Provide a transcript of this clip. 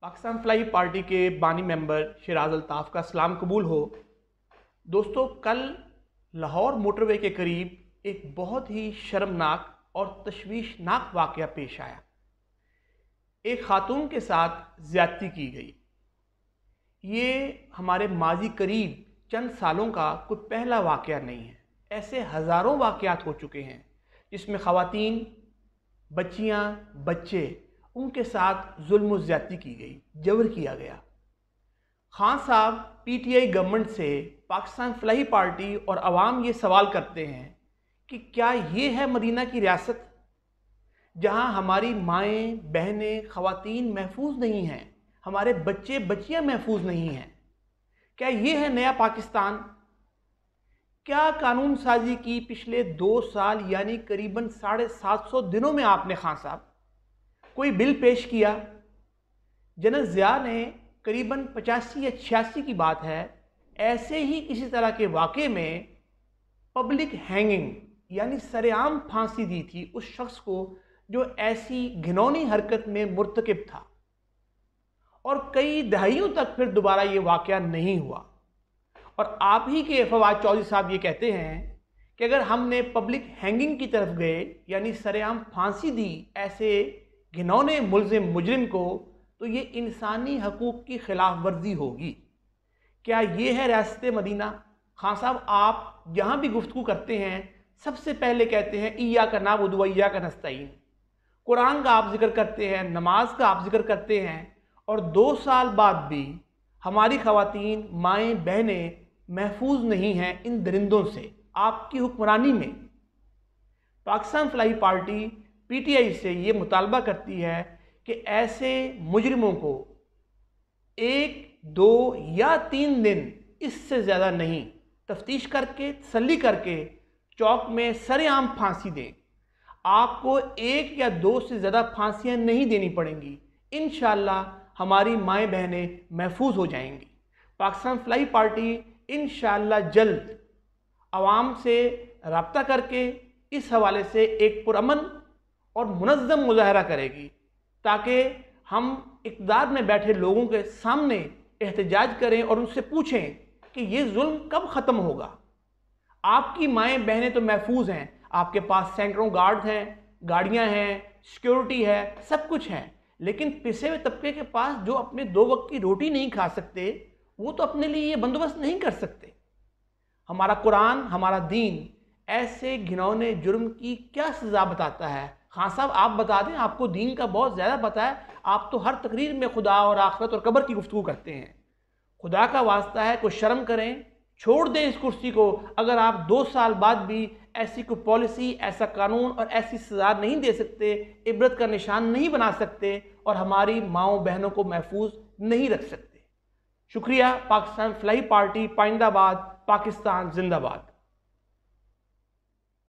Pakistan fly party के बानी member Siraj Altaf का सलाम कबूल हो। दोस्तों, कल लाहौर मोटरवे के करीब एक बहुत ही शर्मनाक और तशवीशनाक वाक़या पेश आया। एक खातून के साथ ज़्यादती की गई। ये हमारे माजी करीब चंद सालों का कोई पहला वाक़या नहीं है। ऐसे हज़ारों वाक़यात हो चुके हैं जिसमें ख़वातीन, बच्चियाँ, बच्चे, उनके साथ जुल्म ज़्यादती की गई, जबर किया गया। खान साहब पीटीआई गवर्नमेंट से, पाकिस्तान फ्लाई पार्टी और अवाम ये सवाल करते हैं कि क्या ये है मदीना की रियासत जहां हमारी माएँ, बहनें, ख़वातीन महफूज नहीं हैं, हमारे बच्चे बच्चियां महफूज नहीं हैं? क्या ये है नया पाकिस्तान? क्या कानून साजी की पिछले 2 साल यानी करीबन 750 दिनों में आपने खान साहब कोई बिल पेश किया? जनरल ज़िया ने करीबन 85 या 86 की बात है, ऐसे ही किसी तरह के वाक़े में पब्लिक हैंगिंग यानी सरेआम फांसी दी थी उस शख्स को जो ऐसी घिनौनी हरकत में मुर्तकिब था। और कई दहाइयों तक फिर दोबारा ये वाक़या नहीं हुआ। और आप ही के फवाद चौधरी साहब ये कहते हैं कि अगर हमने पब्लिक हैंगिंग की तरफ गए यानी सरेआम फांसी दी ऐसे घिनौने मुजरिम को, तो ये इंसानी हकूक़ की खिलाफ वर्जी होगी। क्या ये है रियासत मदीना? खान साहब, आप जहाँ भी गुफ्तगू करते हैं सबसे पहले कहते हैं इय्याका नअबुदु व इय्याका नस्तईन। कुरान का आप जिक्र करते हैं, नमाज का आप जिक्र करते हैं, और 2 साल बाद भी हमारी ख़वातीन, माएँ, बहनें महफूज नहीं हैं इन दरिंदों से। आपकी हुक्मरानी में पाकिस्तान फ्लाई पार्टी पीटीआई से ये मुतालबा करती है कि ऐसे मुजरिमों को 1, 2 या 3 दिन, इससे ज़्यादा नहीं, तफ्तीश करके, तसल्ली करके चौक में सरेआम फांसी दें। आपको 1 या 2 से ज़्यादा फांसियाँ नहीं देनी पड़ेंगी। इंशाअल्लाह हमारी माएँ बहनें महफूज हो जाएंगी। पाकिस्तान फ्लाई पार्टी इंशाअल्लाह जल्द आवाम से रब्ता करके इस हवाले से एक पुरअमन और मुनज़्ज़म मुज़ाहरा करेगी, ताकि हम इक़्तिदार में बैठे लोगों के सामने एहतजाज करें और उनसे पूछें कि ये जुल्म कब ख़त्म होगा। आपकी माएँ बहनें तो महफूज हैं, आपके पास सैकड़ों गार्ड्स हैं, गाड़ियाँ हैं, सिक्योरिटी है, सब कुछ है, लेकिन पिसे हुए तबके के पास जो अपने 2 वक्त की रोटी नहीं खा सकते, वो तो अपने लिए ये बंदोबस्त नहीं कर सकते। हमारा कुरान, हमारा दीन ऐसे घिनौने जुर्म की क्या सज़ा बताता है? खान साहब, आप बता दें, आपको दीन का बहुत ज़्यादा पता है। आप तो हर तकरीर में खुदा और आखिरत और कब्र की गुफ्तगू करते हैं। खुदा का वास्ता है, कुछ शर्म करें, छोड़ दें इस कुर्सी को। अगर आप 2 साल बाद भी ऐसी कोई पॉलिसी, ऐसा कानून और ऐसी सज़ा नहीं दे सकते, इबरत का निशान नहीं बना सकते और हमारी माँओं बहनों को महफूज नहीं रख सकते। शुक्रिया। पाकिस्तान फ्लाई पार्टी, पाइंदाबाद, पाकिस्तान जिंदाबाद।